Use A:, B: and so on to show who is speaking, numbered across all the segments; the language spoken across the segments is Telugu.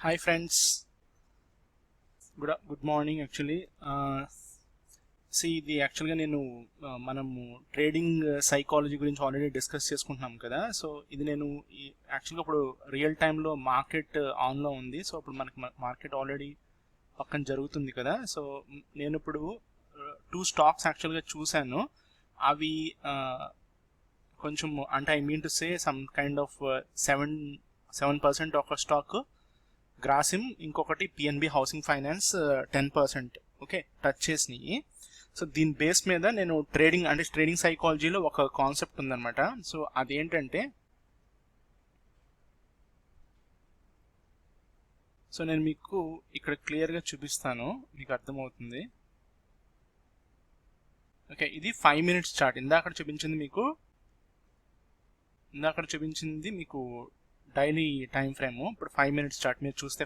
A: Hi friends, good morning actually. ఇది యాక్చువల్గా నేను మనము ట్రేడింగ్ సైకాలజీ గురించి ఆల్రెడీ డిస్కస్ చేసుకుంటున్నాం కదా. సో ఇది నేను యాక్చువల్గా ఇప్పుడు రియల్ టైంలో మార్కెట్ ఆన్లో ఉంది. సో ఇప్పుడు మనకి మార్కెట్ ఆల్రెడీ పక్కన జరుగుతుంది కదా. సో నేను ఇప్పుడు 2 స్టాక్స్ యాక్చువల్గా చూశాను. అవి కొంచెం అంటే I mean to say some kind of 7% ఒక స్టాక్ గ్రాసిమ్, ఇంకొకటి PNB housing finance 10% okay touch చేసినాయి. సో దీని బేస్ మీద నేను ట్రేడింగ్ సైకాలజీలో ఒక కాన్సెప్ట్ ఉందన్నమాట. సో అదేంటంటే సో నేను మీకు ఇక్కడ క్లియర్గా చూపిస్తాను, మీకు అర్థమవుతుంది. ఓకే, ఇది 5 minutes చార్ట్. ఇందాక చూపించింది మీకు డైలీ టైం ఫ్రేమ్. ఇప్పుడు 5 minutes చార్ట్ మీరు చూస్తే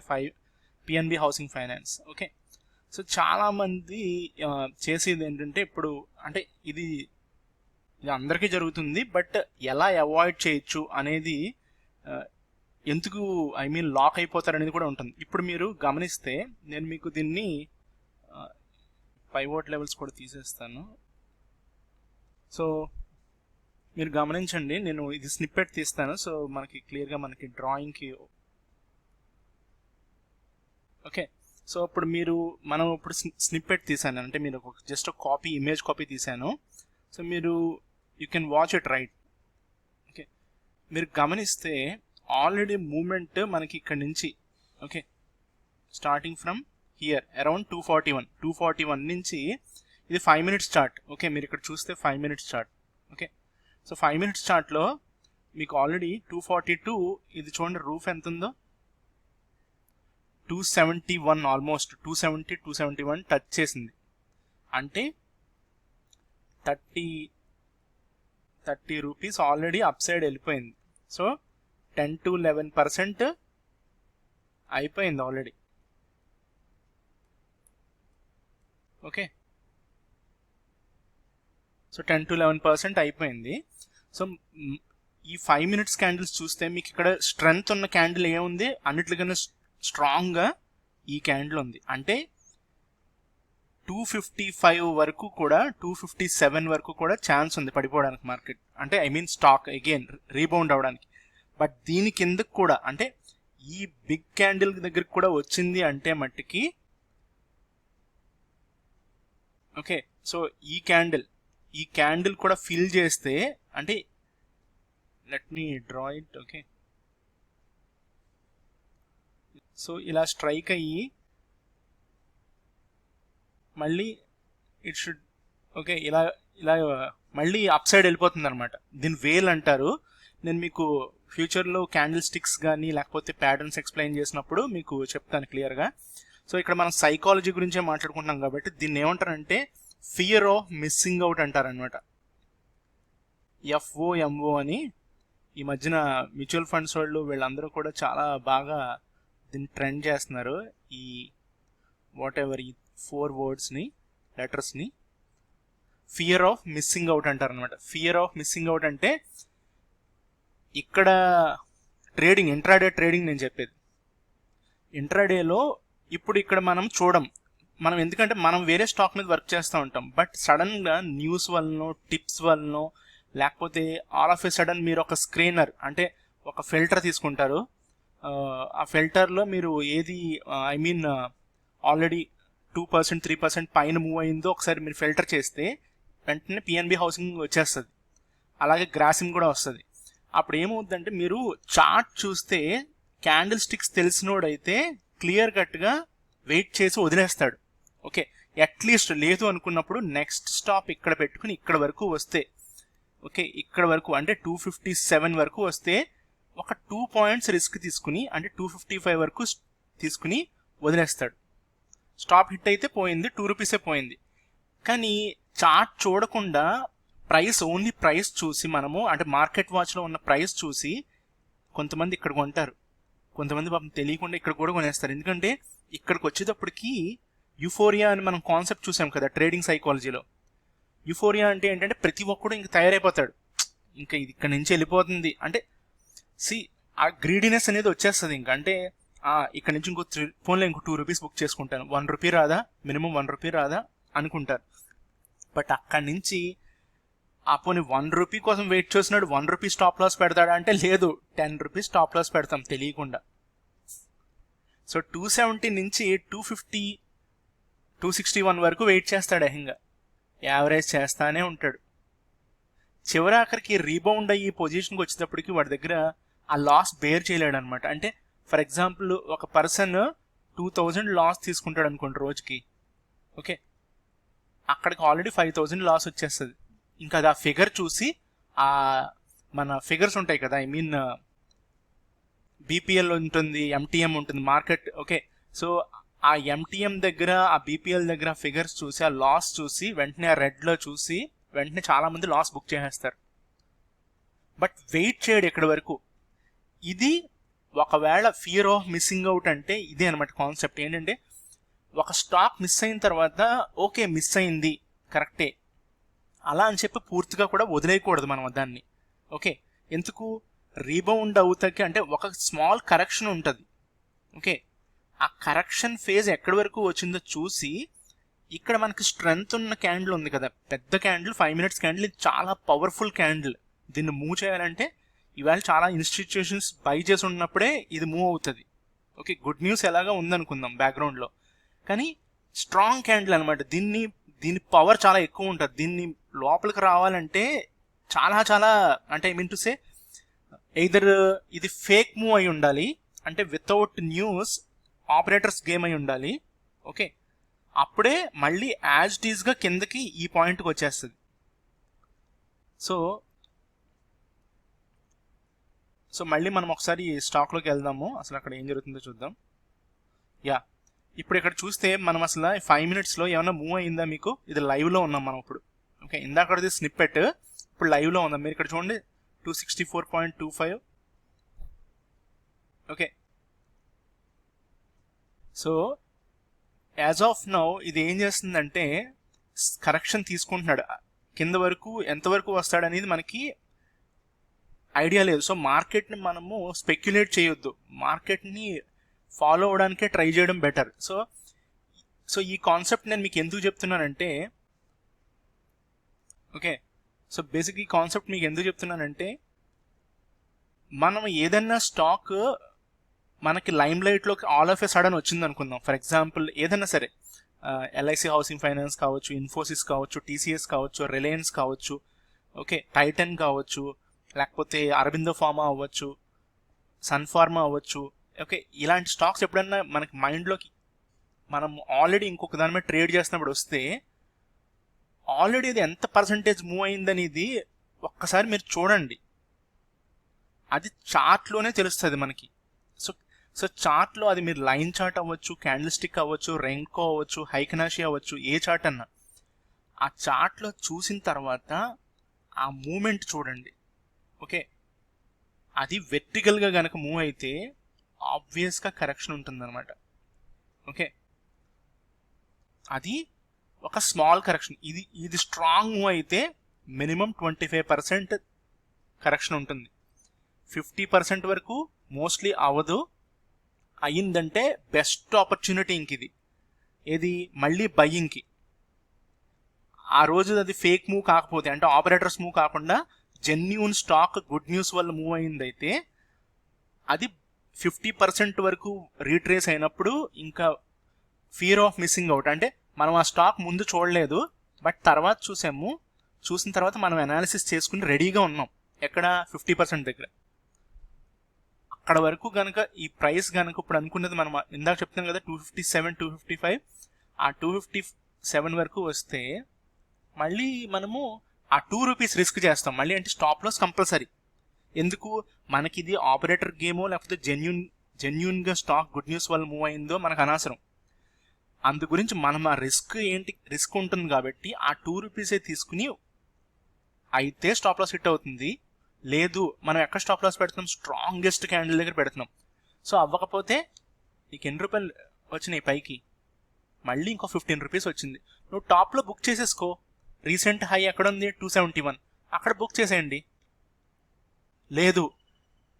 A: PNB housing finance. Okay, so చాలామంది చేసేది ఏంటంటే ఇప్పుడు అంటే ఇది అందరికీ జరుగుతుంది, బట్ ఎలా అవాయిడ్ చేయొచ్చు అనేది, ఎందుకు లాక్ అయిపోతారు అనేది కూడా ఉంటుంది. ఇప్పుడు మీరు గమనిస్తే నేను మీకు దీన్ని పైవోట్ లెవెల్స్ కూడా తీసేస్తాను. సో మీరు గమనించండి, నేను ఇది స్నిప్పెట్ తీస్తాను. సో మనకి క్లియర్గా మనకి డ్రాయింగ్కి ఓకే. సో ఇప్పుడు మనం ఇప్పుడు స్నిప్పెట్ తీసాను అంటే మీరు జస్ట్ ఒక ఇమేజ్ కాపీ తీసాను. సో మీరు you can watch it right. Okay, మీరు గమనిస్తే ఆల్రెడీ మూమెంట్ మనకి ఇక్కడ నుంచి okay starting from here around 241 నుంచి ఇది 5 minutes చార్ట్. ఓకే, మీరు ఇక్కడ చూస్తే 5 minutes chart. Okay, so 5 minutes చార్ట్లో మీకు ఆల్రెడీ 242, ఇది చూడండి రూఫ్ ఎంత ఉందో, 271, ఆల్మోస్ట్ 271 టచ్ చేసింది. అంటే 30 రూపీస్ ఆల్రెడీ అప్ సైడ్ వెళ్ళిపోయింది. సో 10 to 11% అయిపోయింది ఆల్రెడీ. ఓకే, సో 10 to 11% అయిపోయింది. సో ఈ 5 minutes క్యాండిల్స్ చూస్తే మీకు ఇక్కడ స్ట్రెంగ్త్ ఉన్న క్యాండిల్ ఏముంది, అన్నిటికన్నా స్ట్రాంగ్గా ఈ క్యాండిల్ ఉంది. అంటే 255 వరకు కూడా 257 వరకు కూడా ఛాన్స్ ఉంది పడిపోవడానికి మార్కెట్, అంటే స్టాక్ అగైన్ రీబౌండ్ అవడానికి. బట్ దీని కిందకు కూడా అంటే ఈ బిగ్ క్యాండిల్ దగ్గరికి కూడా వచ్చింది అంటే మట్టికి ఓకే. సో ఈ క్యాండిల్ కూడా ఫిల్ చేస్తే అంటే let me draw it. Okay, so ఇలా స్ట్రైక్ అయ్యి మళ్ళీ ఇట్ షుడ్ ఓకే ఇలా మళ్ళీ అప్ సైడ్ వెళ్ళిపోతుంది అనమాట. దీని వేల్ అంటారు. నేను మీకు ఫ్యూచర్లో క్యాండిల్ స్టిక్స్ కానీ లేకపోతే ప్యాటర్న్స్ ఎక్స్ప్లెయిన్ చేసినప్పుడు మీకు చెప్తాను క్లియర్గా. సో ఇక్కడ మనం సైకాలజీ గురించే మాట్లాడుకుంటున్నాం కాబట్టి దీన్ని ఏమంటారంటే ఫియర్ ఆఫ్ మిస్సింగ్ అవుట్ అంటారనమాట. FOMO అని ఈ మధ్యన మ్యూచువల్ ఫండ్స్ వాళ్ళు వీళ్ళందరూ కూడా చాలా బాగా దీన్ని ట్రెండ్ చేస్తున్నారు. ఈ వాట్ ఎవర్ ఈ 4 wordsని లెటర్స్ని ఫియర్ ఆఫ్ మిస్సింగ్ అవుట్ అంటారనమాట. ఫియర్ ఆఫ్ మిస్సింగ్ అవుట్ అంటే ఇక్కడ ఇంట్రాడే ట్రేడింగ్ నేను చెప్పేది. ఇంట్రాడేలో ఇప్పుడు ఇక్కడ మనం ఎందుకంటే మనం వేరే స్టాక్ మీద వర్క్ చేస్తూ ఉంటాం, బట్ సడన్గా న్యూస్ వలనో టిప్స్ వలనో లేకపోతే ఆల్ ఆఫ్ ఏ సడన్ మీరు ఒక స్క్రీనర్ అంటే ఒక ఫిల్టర్ తీసుకుంటారు. ఆ ఫిల్టర్లో మీరు ఏది ఆల్రెడీ 2% 3% పైన మూవ్ అయిందో ఒకసారి మీరు ఫిల్టర్ చేస్తే వెంటనే పిఎన్బి హౌసింగ్ వచ్చేస్తుంది, అలాగే గ్రాసిమ్ కూడా వస్తుంది. అప్పుడు ఏమవుతుందంటే మీరు చార్ట్ చూస్తే క్యాండిల్ స్టిక్స్ తెలిసినోడైతే క్లియర్ కట్గా వెయిట్ చేసి వదిలేస్తాడు. ఓకే, అట్లీస్ట్ లేదు అనుకున్నప్పుడు నెక్స్ట్ స్టాప్ ఇక్కడ పెట్టుకుని ఇక్కడ వరకు వస్తే ఓకే ఇక్కడ వరకు అంటే 257 వరకు వస్తే ఒక 2 points రిస్క్ తీసుకుని అంటే 255 వరకు తీసుకుని వదిలేస్తాడు. స్టాప్ హిట్ అయితే పోయింది, 2 రూపీసే పోయింది. కానీ చార్ట్ చూడకుండా ఓన్లీ ప్రైస్ చూసి మనము అంటే మార్కెట్ వాచ్లో ఉన్న ప్రైస్ చూసి కొంతమంది ఇక్కడ కొంటారు, కొంతమంది పాపం తెలియకుండా ఇక్కడ కూడా కొనేస్తారు. ఎందుకంటే ఇక్కడికి వచ్చేటప్పటికి యూఫోరియా అని మనం కాన్సెప్ట్ చూసాం కదా ట్రేడింగ్ సైకాలజీలో. యూఫోరియా అంటే ఏంటంటే ప్రతి ఒక్కడు ఇంక తయారైపోతాడు, ఇంకా ఇది ఇక్కడ నుంచి వెళ్ళిపోతుంది అంటే ఆ గ్రీడినెస్ అనేది వచ్చేస్తుంది. ఇంకా అంటే ఇక్కడ నుంచి ఇంకో ఫోన్లో ఇంకో ₹2 బుక్ చేసుకుంటాను, ₹1 రాదా, మినిమం ₹1 రాదా అనుకుంటారు. బట్ అక్కడి నుంచి పోనీ ₹1 కోసం వెయిట్ చేస్తున్నాడు, ₹1 స్టాప్ లాస్ పెడతాడా అంటే లేదు, ₹10 స్టాప్ లాస్ పెడతాం తెలియకుండా. సో 270 నుంచి 250 261 వరకు వెయిట్ చేస్తాడు, అహింగా యావరేజ్ చేస్తానే ఉంటాడు. చివరి ఆఖరికి రీబౌండ్ అయ్యి పొజిషన్కి వచ్చేటప్పటికి వాడి దగ్గర ఆ లాస్ బేర్ చేయలేడు అనమాట. అంటే ఫర్ ఎగ్జాంపుల్ ఒక పర్సన్ 2000 లాస్ తీసుకుంటాడు అనుకోండి రోజుకి, ఓకే, అక్కడికి ఆల్రెడీ 5000 లాస్ వచ్చేస్తుంది. ఇంకా అది ఆ ఫిగర్ చూసి మన ఫిగర్స్ ఉంటాయి కదా, ఐ మీన్ బీపీఎల్ ఉంటుంది, ఎంటీఎం ఉంటుంది, మార్కెట్, ఓకే. సో ఆ ఎంటీఎం దగ్గర ఆ బీపీఎల్ దగ్గర ఫిగర్స్ చూసి ఆ లాస్ చూసి వెంటనే ఆ రెడ్లో చూసి వెంటనే చాలా మంది లాస్ బుక్ చేసేస్తారు. బట్ వెయిట్ చేయడు ఎక్కడి వరకు. ఇది ఒకవేళ ఫియర్ ఆఫ్ మిస్సింగ్ అవుట్ అంటే ఇదే అనమాట కాన్సెప్ట్. ఏంటంటే ఒక స్టాక్ మిస్ అయిన తర్వాత ఓకే మిస్ అయింది కరెక్టే అలా అని చెప్పి పూర్తిగా కూడా వదిలేయకూడదు మనం దాన్ని, ఓకే. ఎందుకు, రీబౌండ్ అవుతాకి అంటే ఒక స్మాల్ కరెక్షన్ ఉంటుంది, ఓకే. ఆ కరెక్షన్ ఫేజ్ ఎక్కడి వరకు వచ్చిందో చూసి ఇక్కడ మనకి స్ట్రెంగ్త్ ఉన్న క్యాండిల్ ఉంది కదా, పెద్ద క్యాండిల్, 5 minutes క్యాండిల్, ఇది చాలా పవర్ఫుల్ క్యాండిల్. దీన్ని మూవ్ చేయాలంటే ఇవాళ చాలా ఇన్స్టిట్యూషన్స్ బై చేసి ఉన్నప్పుడే ఇది మూవ్ అవుతుంది, ఓకే. గుడ్ న్యూస్ ఎలాగా ఉందనుకుందాం బ్యాక్గ్రౌండ్లో, కానీ స్ట్రాంగ్ క్యాండిల్ అనమాట. దీని పవర్ చాలా ఎక్కువ ఉంటుంది. దీన్ని లోపలికి రావాలంటే చాలా చాలా అంటే I mean to say either ఇది ఫేక్ మూవ్ అయి ఉండాలి, అంటే వితౌట్ న్యూస్ ఆపరేటర్స్ గేమ్ అయి ఉండాలి, ఓకే. అప్పుడే మళ్ళీ యాజ్ ఇట్ ఈస్గా కిందకి ఈ పాయింట్కి వచ్చేస్తుంది. సో మళ్ళీ మనం ఒకసారి స్టాక్లోకి వెళ్దాము, అసలు అక్కడ ఏం జరుగుతుందో చూద్దాం. ఇప్పుడు ఇక్కడ చూస్తే మనం అసలు 5 minutesలో ఏమైనా మూవ్ అయిందా మీకు, ఇది లైవ్లో ఉన్నాం మనం ఇప్పుడు, ఓకే. ఇందాకది స్నిప్పెట్, ఇప్పుడు లైవ్లో ఉందాం. మీరు ఇక్కడ చూడండి 264.25, okay. So as of now ఇది ఏం చేస్తుందంటే కరెక్షన్ తీసుకుంటున్నాడు, కింద వరకు ఎంతవరకు వస్తాడనేది మనకి ఐడియా లేదు. సో మార్కెట్ని మనము స్పెక్యులేట్ చేయొద్దు, మార్కెట్ని ఫాలో అవడానికే ట్రై చేయడం బెటర్. సో ఈ కాన్సెప్ట్ నేను మీకు ఎందుకు చెప్తున్నానంటే, ఓకే, సో బేసిక్ ఈ కాన్సెప్ట్ మీకు ఎందుకు చెప్తున్నానంటే మనం ఏదైనా స్టాక్ మనకి లైమ్ లైట్లోకి ఆల్ ఆఫ్ ఎ సడన్ వచ్చింది అనుకుందాం. ఫర్ ఎగ్జాంపుల్ ఏదైనా సరే, ఎల్ఐసి హౌసింగ్ ఫైనాన్స్ కావచ్చు, ఇన్ఫోసిస్ కావచ్చు, టీసీఎస్ కావచ్చు, రిలయన్స్ కావచ్చు, ఓకే, టైటన్ కావచ్చు, లేకపోతే అరబిందో ఫార్మా అవ్వచ్చు, సన్ ఫార్మా అవ్వచ్చు, ఓకే. ఇలాంటి స్టాక్స్ ఎప్పుడన్నా మనకి మైండ్లోకి మనం ఆల్రెడీ ఇంకొక దాని మీద ట్రేడ్ చేస్తున్నప్పుడు వస్తే ఆల్రెడీ అది ఎంత పర్సంటేజ్ మూవ్ అయిందనేది ఒక్కసారి మీరు చూడండి, అది చార్ట్లోనే తెలుస్తుంది మనకి. సో చార్ట్లో అది మీరు లైన్ చార్ట్ అవ్వచ్చు, క్యాండిల్ స్టిక్ అవ్వచ్చు, రెంకో అవ్వచ్చు, హైకనాషి అవ్వచ్చు, ఏ చార్ట్ అన్నా ఆ చార్ట్లో చూసిన తర్వాత ఆ మూమెంట్ చూడండి, ఓకే. అది వెర్టికల్గా కనుక మూవ్ అయితే ఆబ్వియస్గా కరెక్షన్ ఉంటుంది అనమాట, ఓకే. అది ఒక స్మాల్ కరెక్షన్. ఇది స్ట్రాంగ్ మూవ్ అయితే మినిమం 25% కరెక్షన్ ఉంటుంది, 50% వరకు మోస్ట్లీ అవ్వదు. అయ్యిందంటే బెస్ట్ ఆపర్చునిటీ ఇంక ఇది ఏది మళ్ళీ బయ్యింగ్కి. ఆ రోజు అది ఫేక్ మూవ్ కాకపోతే, అంటే ఆపరేటర్స్ మూవ్ కాకుండా జెన్యూన్ స్టాక్ గుడ్ న్యూస్ వల్ల మూవ్ అయిందైతే అది 50% వరకు రీట్రేస్ అయినప్పుడు ఇంకా ఫియర్ ఆఫ్ మిస్సింగ్ అవుట్, అంటే మనం ఆ స్టాక్ ముందు చూడలేదు బట్ తర్వాత చూసిన తర్వాత మనం అనాలిసిస్ చేసుకుని రెడీగా ఉన్నాం ఎక్కడ 50% దగ్గర. అక్కడ వరకు కనుక ఈ ప్రైస్ కనుక ఇప్పుడు అనుకున్నది మనం ఇందాక చెప్తాం కదా 257, 255, ఆ 257 వరకు వస్తే మళ్ళీ మనము ఆ ₹2 రిస్క్ చేస్తాం మళ్ళీ, అంటే స్టాప్ లాస్ కంపల్సరీ. ఎందుకు, మనకి ఇది ఆపరేటర్ గేమో లేకపోతే జెన్యూన్గా స్టాక్ గుడ్ న్యూస్ వల్ల మూవ్ అయిందో మనకు అనవసరం. అందు గురించి మనం ఆ రిస్క్ ఉంటుంది కాబట్టి ఆ ₹2 తీసుకుని అయితే స్టాప్ లాస్ హిట్ అవుతుంది. లేదు మనం ఎక్కడ స్టాప్ లాస్ పెడుతున్నాం, స్ట్రాంగెస్ట్ క్యాండిల్ దగ్గర పెడుతున్నాం. సో అవ్వకపోతే నీకు ఎన్ని రూపాయలు వచ్చినాయి పైకి, మళ్ళీ ఇంకో ₹15 వచ్చింది, నువ్వు టాప్లో బుక్ చేసేసుకో. రీసెంట్ హై ఎక్కడ ఉంది 271, అక్కడ బుక్ చేసేయండి. లేదు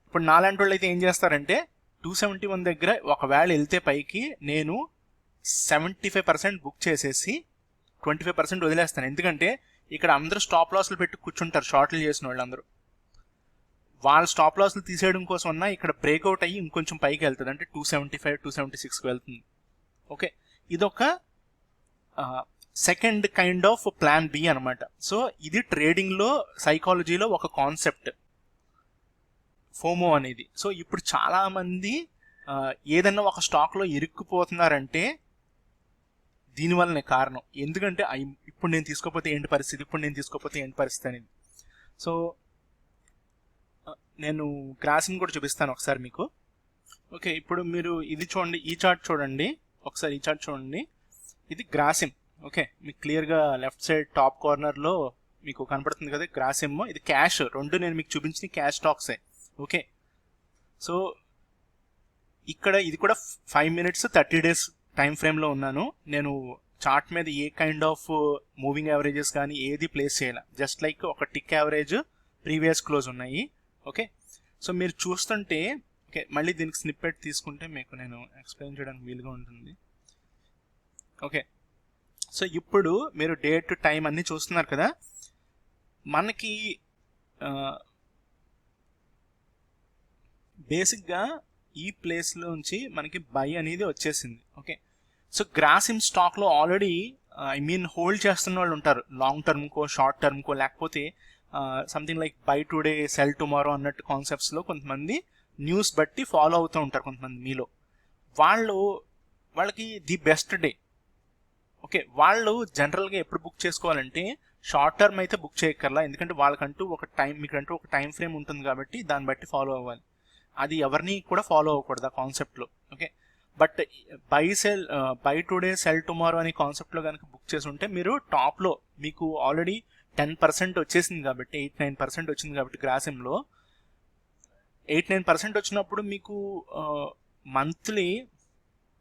A: ఇప్పుడు నాలాంటి వాళ్ళు అయితే ఏం చేస్తారంటే 271 దగ్గర ఒకవేళ వెళ్తే పైకి నేను 75% బుక్ చేసేసి 25% వదిలేస్తాను. ఎందుకంటే ఇక్కడ అందరూ స్టాప్ లాస్లు పెట్టి కూర్చుంటారు, షార్ట్లు చేసిన వాళ్ళందరూ. వాళ్ళ స్టాప్ లాస్లు తీసేయడం కోసం అన్నా ఇక్కడ బ్రేక్అవుట్ అయ్యి ఇంకొంచెం పైకి వెళ్తుంది, అంటే 275 276కి వెళ్తుంది. ఓకే, ఇదొక second kind of plan B అనమాట. సో ఇది ట్రేడింగ్లో సైకాలజీలో ఒక కాన్సెప్ట్ ఫోమో అనేది. సో ఇప్పుడు చాలామంది ఏదన్నా ఒక స్టాక్లో ఇరుక్కుపోతున్నారంటే దీనివల్లనే కారణం. ఎందుకంటే ఇప్పుడు నేను తీసుకోకపోతే ఏంటి పరిస్థితి, ఇప్పుడు నేను తీసుకోకపోతే ఏంటి పరిస్థితి అనేది. సో నేను గ్రాసిమ్ కూడా చూపిస్తాను ఒకసారి మీకు. ఓకే, ఇప్పుడు మీరు ఇది చూడండి, ఈ చార్ట్ చూడండి ఒకసారి, ఈ చార్ట్ చూడండి. ఇది గ్రాసిమ్. ఓకే, మీకు క్లియర్గా లెఫ్ట్ సైడ్ టాప్ కార్నర్లో మీకు కనపడుతుంది కదా గ్రాసిమ్. ఇది క్యాష్, రెండు నేను మీకు చూపించిన క్యాష్ స్టాక్సే. ఓకే, సో ఇక్కడ ఇది కూడా 5 minutes 30 days టైం ఫ్రేమ్లో ఉన్నాను. నేను చార్ట్ మీద ఏ కైండ్ ఆఫ్ మూవింగ్ యావరేజెస్ కానీ ఏది ప్లేస్ చేయాలి, జస్ట్ లైక్ ఒక టిక్ యావరేజ్ ప్రీవియస్ క్లోజ్ ఉన్నాయి. ఓకే, సో మీరు చూస్తుంటే, ఓకే మళ్ళీ దీనికి స్నిప్పెట్ తీసుకుంటే మీకు నేను ఎక్స్ప్లెయిన్ చేయడానికి వీలుగా ఉంటుంది. ఓకే, సో ఇప్పుడు మీరు డేట్ టైం అన్నీ చూస్తున్నారు కదా. మనకి బేసిక్గా ఈ ప్లేస్లోంచి మనకి బై అనేది వచ్చేసింది. ఓకే, సో గ్రాసిమ్ స్టాక్లో ఆల్రెడీ హోల్డ్ చేస్తున్న వాళ్ళు ఉంటారు, లాంగ్ టర్మ్కో షార్ట్ టర్మ్కో, లేకపోతే something like by today cell tomorrow అన్నట్టు కాన్సెప్ట్స్లో కొంతమంది న్యూస్ బట్టి ఫాలో అవుతూ ఉంటారు కొంతమంది మీలో. వాళ్ళకి ది బెస్ట్ డే. ఓకే, వాళ్ళు జనరల్గా ఎప్పుడు బుక్ చేసుకోవాలంటే షార్ట్ టర్మ్ అయితే బుక్ చేయక్కర్లా, ఎందుకంటే వాళ్ళకంటూ ఒక టైం, మీకంటూ ఒక టైం ఫ్రేమ్ ఉంటుంది కాబట్టి దాన్ని బట్టి ఫాలో అవ్వాలి. అది ఎవరిని కూడా ఫాలో అవ్వకూడదు ఆ కాన్సెప్ట్లో. Okay, but by today cell tomorrow అనే కాన్సెప్ట్లో కనుక బుక్ చేసి ఉంటే మీరు టాప్లో మీకు ఆల్రెడీ 10% వచ్చేసింది కాబట్టి 8-9% వచ్చింది కాబట్టి గ్రాసిమ్లో 8-9% వచ్చినప్పుడు మీకు మంత్లీ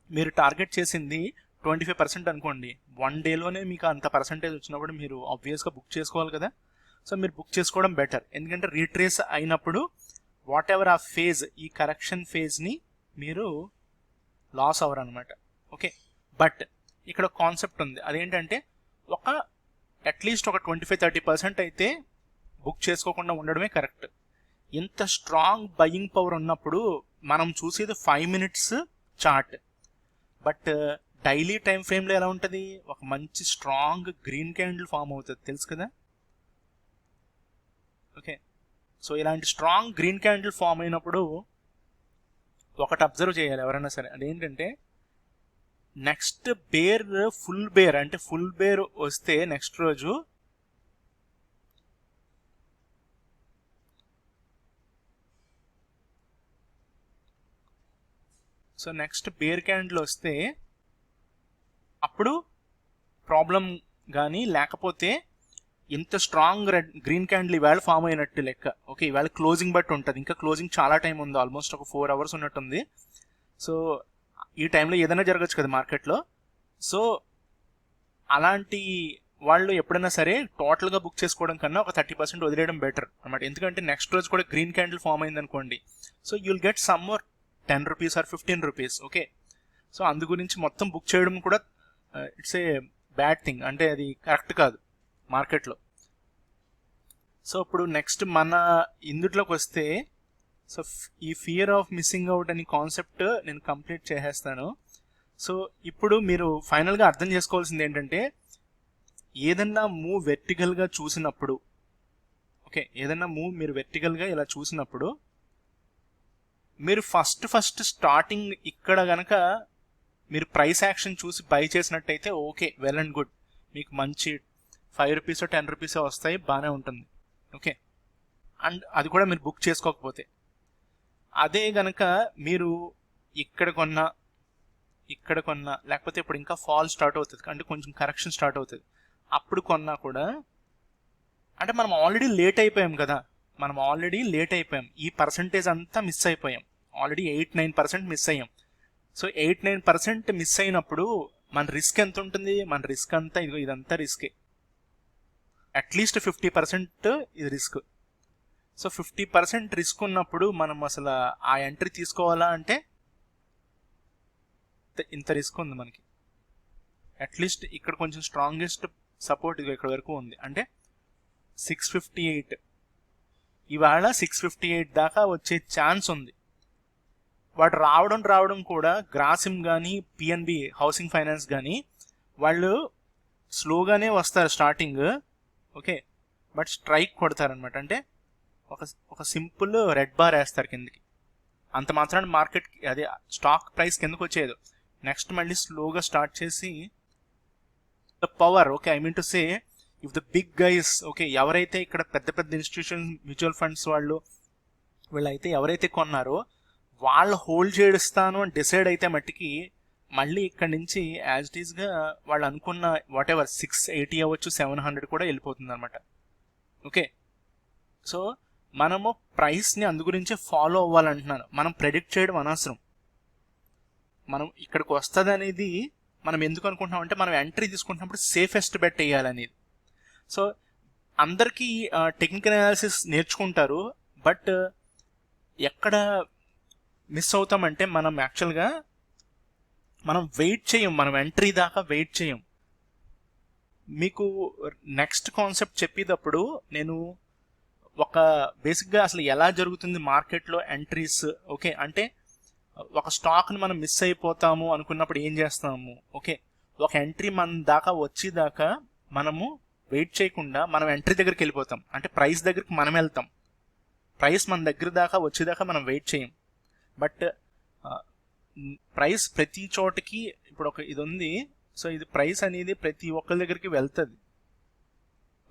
A: మీరు టార్గెట్ చేసింది 25% అనుకోండి. 1 డేలోనే మీకు అంత పర్సంటేజ్ వచ్చినప్పుడు మీరు ఆబ్వియస్గా బుక్ చేసుకోవాలి కదా. సో మీరు బుక్ చేసుకోవడం బెటర్, ఎందుకంటే రీట్రేస్ అయినప్పుడు వాట్ ఎవర్ ఆ ఫేజ్, ఈ కరెక్షన్ ఫేజ్ని మీరు లాస్ అవ్వరు అనమాట. ఓకే, బట్ ఇక్కడ కాన్సెప్ట్ ఉంది, అదేంటంటే అట్లీస్ట్ ఒక 25-30% అయితే బుక్ చేసుకోకుండా ఉండడమే కరెక్ట్. ఇంత స్ట్రాంగ్ బయింగ్ పవర్ ఉన్నప్పుడు మనం చూసేది 5 minutes chart, but daily time ఫ్రేమ్లో ఎలా ఉంటుంది, ఒక మంచి స్ట్రాంగ్ గ్రీన్ క్యాండిల్ ఫామ్ అవుతుంది, తెలుసు కదా. ఓకే, సో ఇలాంటి స్ట్రాంగ్ గ్రీన్ క్యాండిల్ ఫామ్ అయినప్పుడు ఒకటి అబ్జర్వ్ చేయాలి ఎవరైనా సరే, అదేంటంటే నెక్స్ట్ బేర్ ఫుల్ బేర్, అంటే ఫుల్ బేర్ వస్తే నెక్స్ట్ రోజు సో నెక్స్ట్ బేర్ క్యాండిల్ వస్తే అప్పుడు ప్రాబ్లం కానీ, లేకపోతే ఇంత స్ట్రాంగ్ గ్రీన్ క్యాండిల్ ఈవేళ ఫామ్ అయినట్టు లెక్క. ఓకే, ఈవేళ క్లోజింగ్ బట్టి ఉంటుంది, ఇంకా క్లోజింగ్ చాలా టైం ఉంది, ఆల్మోస్ట్ ఒక 4 hours ఉన్నట్టుంది. సో ఈ టైంలో ఏదైనా జరగచ్చు కదా మార్కెట్లో. సో అలాంటి వాళ్ళు ఎప్పుడైనా సరే టోటల్గా బుక్ చేసుకోవడం కన్నా ఒక 30% వదిలేయడం బెటర్ అనమాట. ఎందుకంటే నెక్స్ట్ రోజు కూడా గ్రీన్ క్యాండిల్ ఫామ్ అయింది అనుకోండి, so you'll get some more 10 rupees or 15 rupees. Okay, so అందు గురించి మొత్తం బుక్ చేయడం కూడా ఇట్స్ ఏ బ్యాడ్ థింగ్, అంటే అది కరెక్ట్ కాదు మార్కెట్లో. సో ఇప్పుడు నెక్స్ట్ మన ఇందుట్లోకి వస్తే, సో ఈ ఫియర్ ఆఫ్ మిస్సింగ్ అవుట్ అనే కాన్సెప్ట్ నేను కంప్లీట్ చేసేస్తాను. సో ఇప్పుడు మీరు ఫైనల్గా అర్థం చేసుకోవాల్సింది ఏంటంటే, ఏదన్నా మూవ్ వెర్టికల్గా చూసినప్పుడు, ఓకే ఏదన్నా మూవ్ మీరు వెర్టికల్గా ఇలా చూసినప్పుడు మీరు ఫస్ట్ స్టార్టింగ్ ఇక్కడ కనుక మీరు ప్రైస్ యాక్షన్ చూసి బై చేసినట్టయితే ఓకే, వెల్ అండ్ గుడ్, మీకు మంచి 5 rupees 10 rupees వస్తాయి, బాగానే ఉంటుంది. ఓకే, అండ్ అది కూడా మీరు బుక్ చేసుకోకపోతే. అదే కనుక మీరు ఇక్కడ కొన్నా లేకపోతే ఇప్పుడు ఇంకా ఫాల్ స్టార్ట్ అవుతుంది, అంటే కొంచెం కరెక్షన్ స్టార్ట్ అవుతుంది, అప్పుడు కొన్నా కూడా, అంటే మనం ఆల్రెడీ లేట్ అయిపోయాం కదా, ఈ పర్సంటేజ్ అంతా మిస్ అయిపోయాం, ఆల్రెడీ 8-9% మిస్ అయ్యాం. సో 8-9% మిస్ అయినప్పుడు మన రిస్క్ ఎంత ఉంటుంది, మన రిస్క్ అంతా ఇదంతా రిస్కే, అట్లీస్ట్ 50% ఇది రిస్క్. సో 50% రిస్క్ ఉన్నప్పుడు మనం అసలు ఆ ఎంట్రీ తీసుకోవాలా అంటే ఇంత రిస్క్ ఉంది మనకి. అట్లీస్ట్ ఇక్కడ కొంచెం స్ట్రాంగెస్ట్ సపోర్ట్ ఇది ఇక్కడ వరకు ఉంది, అంటే 658. ఇవాళ 658 దాకా వచ్చే ఛాన్స్ ఉంది. వాడు రావడం కూడా గ్రాసిమ్ కానీ పిఎన్బి హౌసింగ్ ఫైనాన్స్ కానీ వాళ్ళు స్లోగానే వస్తారు స్టార్టింగ్, ఓకే, బట్ స్ట్రైక్ కొడతారనమాట. అంటే ఒక సింపుల్ రెడ్ బార్ వేస్తారు కిందకి, అంత మాత్రాన మార్కెట్ అదే స్టాక్ ప్రైస్ కిందకు వచ్చేది. నెక్స్ట్ మళ్ళీ స్లోగా స్టార్ట్ చేసి the power, okay, I mean to say if the big guys, okay, ఎవరైతే ఇక్కడ పెద్ద పెద్ద ఇన్స్టిట్యూషన్ మ్యూచువల్ ఫండ్స్ వీళ్ళైతే ఎవరైతే కొన్నారో వాళ్ళు హోల్డ్ చేస్తాను అని డిసైడ్ అయితే మట్టికి మళ్ళీ ఇక్కడ నుంచి యాజ్ ఇట్ ఈస్గా వాళ్ళు అనుకున్న వాట్ ఎవర్ 680 అవ్వచ్చు 700 కూడా వెళ్ళిపోతుంది అనమాట. ఓకే, సో మనము ప్రైస్ని అందు గురించే ఫాలో అవ్వాలంటున్నాను. మనం ప్రెడిక్ట్ చేయడం అనవసరం. మనం ఇక్కడికి వస్తుంది అనేది మనం ఎందుకు అనుకుంటున్నాం అంటే మనం ఎంట్రీ తీసుకుంటున్నప్పుడు సేఫెస్ట్ బెట్ వేయాలనేది. సో అందరికీ టెక్నికల్ అనాలిసిస్ నేర్చుకుంటారు, బట్ ఎక్కడ మిస్ అవుతామంటే మనం యాక్చువల్గా మనం వెయిట్ చేయం, మనం ఎంట్రీ దాకా వెయిట్ చేయం. మీకు నెక్స్ట్ కాన్సెప్ట్ చెప్పేటప్పుడు నేను ఒక బేసిక్గా అసలు ఎలా జరుగుతుంది మార్కెట్లో ఎంట్రీస్, ఓకే, అంటే ఒక స్టాక్ని మనం మిస్ అయిపోతాము అనుకున్నప్పుడు ఏం చేస్తాము, ఓకే, ఒక ఎంట్రీ మన దాకా వచ్చేదాకా మనము వెయిట్ చేయకుండా మనం ఎంట్రీ దగ్గరికి వెళ్ళిపోతాం, అంటే ప్రైస్ దగ్గరికి మనం వెళ్తాం. ప్రైస్ మన దగ్గర దాకా వచ్చేదాకా మనం వెయిట్ చేయం. బట్ ప్రైస్ ప్రతి చోటకి ఇప్పుడు ఒక ఇది ఉంది, సో ఇది ప్రైస్ అనేది ప్రతి ఒక్కరి దగ్గరికి వెళ్తుంది.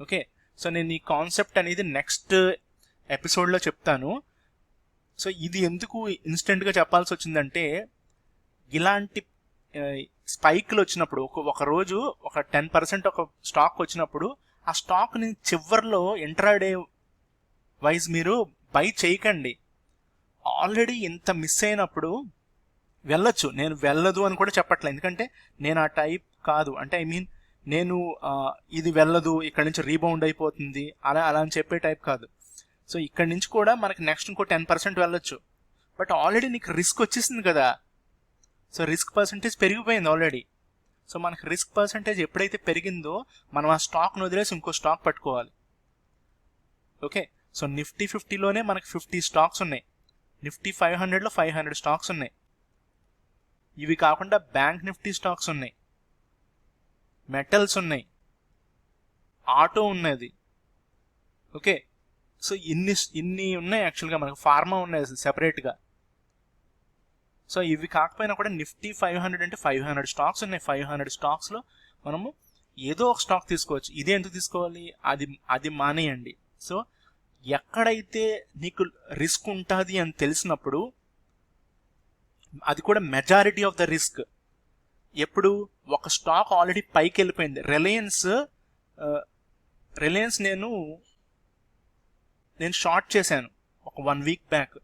A: ఓకే, సో నేను ఈ కాన్సెప్ట్ అనేది నెక్స్ట్ ఎపిసోడ్లో చెప్తాను. సో ఇది ఎందుకు ఇన్స్టెంట్గా చెప్పాల్సి వచ్చిందంటే ఇలాంటి స్పైక్లు వచ్చినప్పుడు ఒక రోజు ఒక 10% ఒక స్టాక్ వచ్చినప్పుడు ఆ స్టాక్ని చివర్లో ఇంట్రాడే వైజ్ మీరు బై చేయకండి. ఆల్రెడీ ఇంత మిస్ అయినప్పుడు వెళ్ళొచ్చు, నేను వెళ్ళదు అని కూడా చెప్పట్లేదు, ఎందుకంటే నేను ఆ టైప్ కాదు. అంటే ఐ మీన్ నేను ఇది వెళ్ళదు, ఇక్కడ నుంచి రీబౌండ్ అయిపోతుంది అలా అని చెప్పే టైప్ కాదు. సో ఇక్కడ నుంచి కూడా మనకి నెక్స్ట్ ఇంకో 10% వెళ్ళొచ్చు, బట్ ఆల్రెడీ నీకు రిస్క్ వచ్చేసింది కదా. సో రిస్క్ పర్సంటేజ్ పెరిగిపోయింది ఆల్రెడీ. సో మనకి రిస్క్ పర్సంటేజ్ ఎప్పుడైతే పెరిగిందో మనం ఆ స్టాక్ను వదిలేసి ఇంకో స్టాక్ పట్టుకోవాలి. ఓకే, సో నిఫ్టీ 50లోనే మనకి 50 స్టాక్స్ ఉన్నాయి, నిఫ్టీ 500లో 500 స్టాక్స్ ఉన్నాయి. ఇవి కాకుండా బ్యాంక్ నిఫ్టీ స్టాక్స్ ఉన్నాయి, మెటల్స్ ఉన్నాయి, ఆటో ఉన్నది. ఓకే, సో ఇన్ని ఉన్నాయి యాక్చువల్గా, మనకు ఫార్మా ఉన్నాయి సెపరేట్గా. సో ఇవి కాకపోయినా కూడా నిఫ్టీ 500 అంటే 500 స్టాక్స్ ఉన్నాయి. 500 స్టాక్స్లో మనము ఏదో ఒక స్టాక్ తీసుకోవచ్చు. ఇదే ఎందుకు తీసుకోవాలి, అది మానేయండి. సో ఎక్కడైతే నీకు రిస్క్ ఉంటుంది అని తెలిసినప్పుడు, అది కూడా మెజారిటీ ఆఫ్ ద రిస్క్ ఎప్పుడు ఒక స్టాక్ ఆల్రెడీ పైకి వెళ్ళిపోయింది. రిలయన్స్ నేను షార్ట్ చేశాను ఒక 1 week back,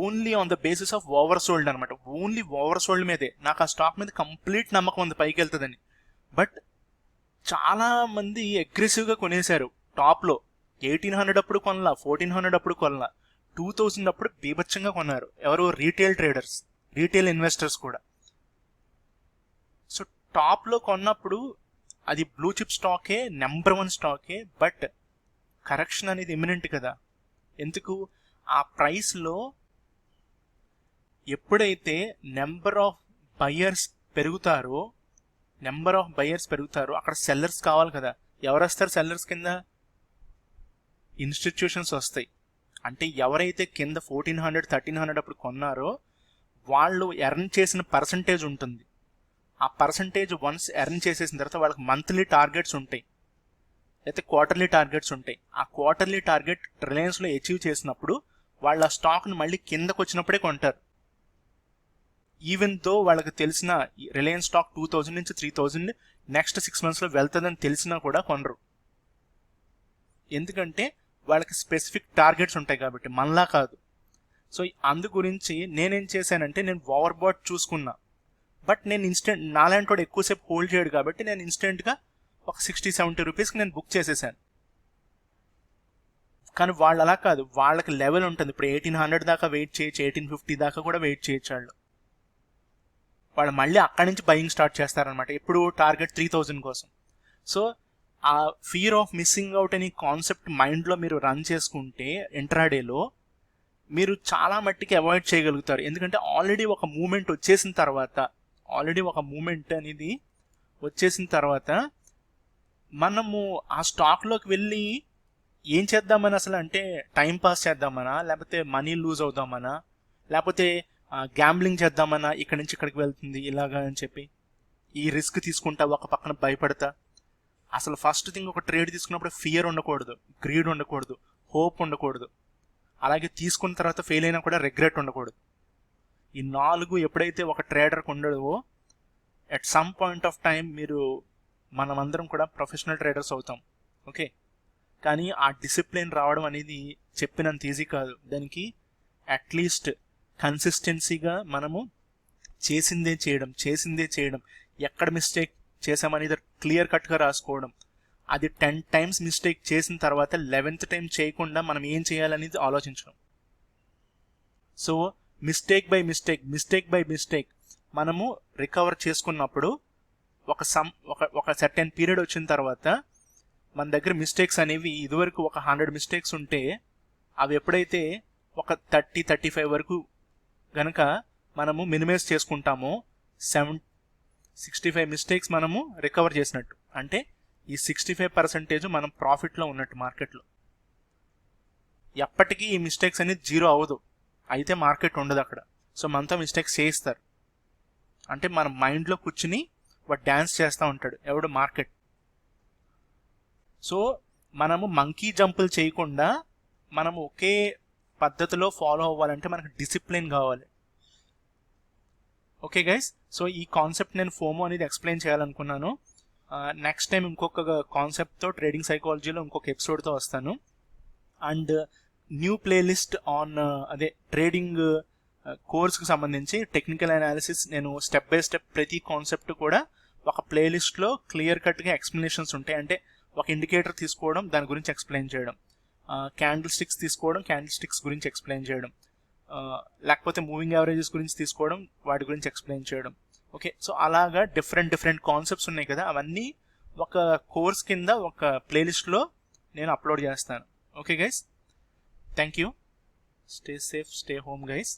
A: only on the basis of over sold అనమాట. ఓన్లీ ఓవర్ సోల్డ్ మీదే నాకు ఆ స్టాక్ మీద కంప్లీట్ నమ్మకం ఉంది పైకి వెళ్తుందని. బట్ చాలా మంది అగ్రెసివ్గా కొనేశారు. టాప్లో 1800 అప్పుడు కొనలా, 1400 అప్పుడు కొనలా, 2000 అప్పుడు బీభత్సంగా కొన్నారు. ఎవరు? రీటైల్ ట్రేడర్స్, రీటైల్ ఇన్వెస్టర్స్ కూడా. సో టాప్లో కొన్నప్పుడు అది బ్లూ చిప్ స్టాకే, నెంబర్ 1 స్టాకే. బట్ కరెక్షన్ అనేది ఇమినెంట్ కదా. ఎందుకు? ఆ ప్రైస్లో ఎప్పుడైతే నెంబర్ ఆఫ్ బయ్యర్స్ పెరుగుతారో అక్కడ సెల్లర్స్ కావాలి కదా. ఎవరు వస్తారు సెల్లర్స్ కింద? ఇన్స్టిట్యూషన్స్ వస్తాయి. అంటే ఎవరైతే కింద 1400, 1300 అప్పుడు కొన్నారో వాళ్ళు ఎర్న్ చేసిన పర్సంటేజ్ ఉంటుంది. ఆ పర్సంటేజ్ వన్స్ ఎర్న్ చేసేసిన తర్వాత వాళ్ళకి మంత్లీ టార్గెట్స్ ఉంటాయి, అయితే క్వార్టర్లీ టార్గెట్స్ ఉంటాయి. ఆ క్వార్టర్లీ టార్గెట్ రిలయన్స్లో అచీవ్ చేసినప్పుడు వాళ్ళ స్టాక్ని మళ్ళీ కిందకు వచ్చినప్పుడే కొంటారు. ఈవెన్ దో వాళ్ళకి తెలిసిన రిలయన్స్ స్టాక్ 2000 నుంచి 3000 నెక్స్ట్ 6 monthsలో వెళ్తుందని తెలిసినా కూడా కొనరు. ఎందుకంటే వాళ్ళకి స్పెసిఫిక్ టార్గెట్స్ ఉంటాయి కాబట్టి, మనలా కాదు. సో అందు గురించి నేనేం చేశానంటే నేను ఓవర్ బాట్ చూసుకున్నా. బట్ నేను నాలాంటి వాడు ఎక్కువసేపు హోల్డ్ చేయడు కాబట్టి నేను ఇన్స్టెంట్గా ఒక 60-70 రూపీస్కి నేను బుక్ చేసేసాను. కానీ వాళ్ళు అలా కాదు, వాళ్ళకి లెవెల్ ఉంటుంది. ఇప్పుడు 1800 దాకా వెయిట్ చేయొచ్చు, 1850 దాకా కూడా వెయిట్ చేయొచ్చు వాళ్ళు. వాళ్ళు మళ్ళీ అక్కడి నుంచి బయింగ్ స్టార్ట్ చేస్తారనమాట, ఎప్పుడు టార్గెట్ 3000 కోసం. సో ఆ ఫియర్ ఆఫ్ మిస్సింగ్ అవుట్ అనే కాన్సెప్ట్ మైండ్లో మీరు రన్ చేసుకుంటే ఇంట్రాడేలో మీరు చాలా మట్టికి అవాయిడ్ చేయగలుగుతారు. ఎందుకంటే ఆల్రెడీ ఒక మూమెంట్ వచ్చేసిన తర్వాత మనము ఆ స్టాక్లోకి వెళ్ళి ఏం చేద్దామని అసలు, అంటే టైం పాస్ చేద్దామనా, లేకపోతే మనీ లూజ్ అవుదామనా, లేకపోతే గ్యాంబ్లింగ్ చేద్దామన్నా, ఇక్కడి నుంచి ఇక్కడికి వెళ్తుంది ఇలాగా అని చెప్పి ఈ రిస్క్ తీసుకుంటా ఒక పక్కన భయపడతా. అసలు ఫస్ట్ థింగ్, ఒక ట్రేడ్ తీసుకున్నప్పుడు ఫియర్ ఉండకూడదు, గ్రీడ్ ఉండకూడదు, హోప్ ఉండకూడదు, అలాగే తీసుకున్న తర్వాత ఫెయిల్ అయినా కూడా రిగ్రెట్ ఉండకూడదు. ఈ 4 ఎప్పుడైతే ఒక ట్రేడర్కి ఉండవో at some point of time మనమందరం కూడా ప్రొఫెషనల్ ట్రేడర్స్ అవుతాం. ఓకే, కానీ ఆ డిసిప్లిన్ రావడం అనేది చెప్పినంత ఈజీ కాదు. దానికి అట్లీస్ట్ కన్సిస్టెన్సీగా మనము చేసిందే చేయడం, ఎక్కడ మిస్టేక్ చేసామనేది క్లియర్ కట్గా రాసుకోవడం, అది 10 times మిస్టేక్ చేసిన తర్వాత 11th టైం చేయకుండా మనం ఏం చేయాలనేది ఆలోచించడం. సో మిస్టేక్ బై మిస్టేక్ మనము రికవర్ చేసుకున్నప్పుడు ఒక సర్టెన్ పీరియడ్ వచ్చిన తర్వాత మన దగ్గర మిస్టేక్స్ అనేవి ఇదివరకు ఒక 100 మిస్టేక్స్ ఉంటే అవి ఎప్పుడైతే ఒక 30-35 వరకు గనక మనము మినిమైజ్ చేసుకుంటామో 65 మిస్టేక్స్ మనము రికవర్ చేసినట్టు. అంటే ఈ 65% మనం ప్రాఫిట్లో ఉన్నట్టు మార్కెట్లో. ఎప్పటికీ ఈ మిస్టేక్స్ అనేది 0 అవ్వదు, అయితే మార్కెట్ ఉండదు అక్కడ. సో మనతో మిస్టేక్స్ చేయిస్తారు, అంటే మన మైండ్లో కూర్చుని వాడు డ్యాన్స్ చేస్తూ ఉంటాడు, ఎవడు? మార్కెట్. సో మనము మంకీ జంపులు చేయకుండా మనము ఒకే పద్ధతిలో ఫాలో అవ్వాలంటే మనకు డిసిప్లిన్ కావాలి. ఓకే గైస్, సో ఈ కాన్సెప్ట్ నేను ఫోమో అనేది ఎక్స్ప్లెయిన్ చేయాలనుకున్నాను. నెక్స్ట్ టైం ఇంకొక కాన్సెప్ట్తో, ట్రేడింగ్ సైకాలజీలో ఇంకొక ఎపిసోడ్తో వస్తాను. అండ్ న్యూ ప్లేలిస్ట్ ఆన్ అదే ట్రేడింగ్ కోర్స్కి సంబంధించి టెక్నికల్ అనాలిసిస్, నేను స్టెప్ బై స్టెప్ ప్రతి కాన్సెప్ట్ కూడా ఒక ప్లేలిస్ట్లో క్లియర్ కట్గా ఎక్స్ప్లెనేషన్స్ ఉంటాయి. అంటే ఒక ఇండికేటర్ తీసుకోవడం, దాని గురించి ఎక్స్ప్లెయిన్ చేయడం, క్యాండిల్ స్టిక్స్ తీసుకోవడం, క్యాండిల్ స్టిక్స్ గురించి ఎక్స్ప్లెయిన్ చేయడం, లేకపోతే మూవింగ్ యావరేజెస్ గురించి తీసుకోవడం, వాటి గురించి ఎక్స్ప్లెయిన్ చేయడం. ఓకే, సో అలాగా డిఫరెంట్ కాన్సెప్ట్స్ ఉన్నాయి కదా, అవన్నీ ఒక కోర్స్ కింద ఒక ప్లేలిస్ట్లో నేను అప్లోడ్ చేస్తాను. Okay guys, thank you. Stay safe, stay home guys.